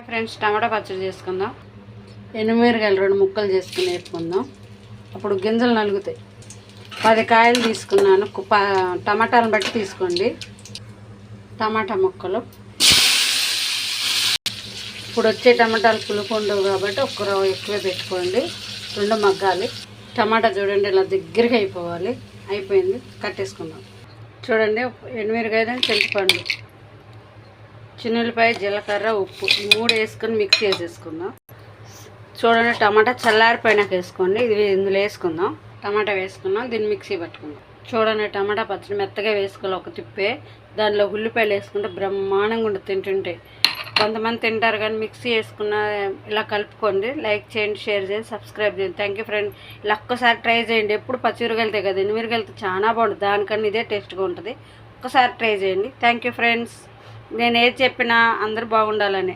Friends టమాటా పచ్చడి చేసుకుందాం. ఎండుమిరకాయలు 2 ముక్కలు చేసుకుని వేసుకుందాం. అప్పుడు గింజలు నలుగుతాయి. 10 కాయలు తీసుకున్నాను. టమాటాలను బట్టి తీసుకోండి. టమాటా ముక్కలు ఇప్పుడు వచ్చే టమాటాలు పులుపు ఉండవు కాబట్టి ఒక్క రవ్వ ఎక్కువే పెట్టుకోండి. 2 మగ్గాలి. టమాటా చూడండి ఇలా దగ్గరగా అయిపోయింది. కట్టేసుకుందాం. చూడండి ఎండుమిరకాయలు, చింతపండు, చిన్నులపాయ, జీలకర్ర, ఉప్పు 3 వేసుకొని మిక్స్ చేసేసుకుందాం. చూడండి టమాటా చల్లారిపోయినాక వేసుకోండి. ఇది ఇందులో వేసుకుందాం. టమాటా వేసుకున్నాం. దీన్ని మిక్సీ పట్టుకుందాం. చూడండి టమాటా పచ్చడి మెత్తగా వేసుకోవాలి. ఒక తిప్పే దానిలో ఉల్లిపాయలు వేసుకుంటే బ్రహ్మాండంగా ఉంటుంది తింటుంటే. కొంతమంది తింటారు కానీ మిక్సీ వేసుకున్న ఇలా కలుపుకోండి. లైక్ చేయండి, షేర్ చేయండి, సబ్స్క్రైబ్ చేయండి. Thank you friend. ఇలా ఒక్కసారి ట్రై చేయండి. ఎప్పుడు పచ్చిమిరకాయలతే కదా, ఎండుమిరకాయలతో చాలా బాగుంటుంది. దానికన్నా ఇదే టేస్ట్గా ఉంటుంది. ఒక్కసారి ట్రై చేయండి. Thank you friends. నేను ఏది చెప్పినా అందరూ బాగుండాలని.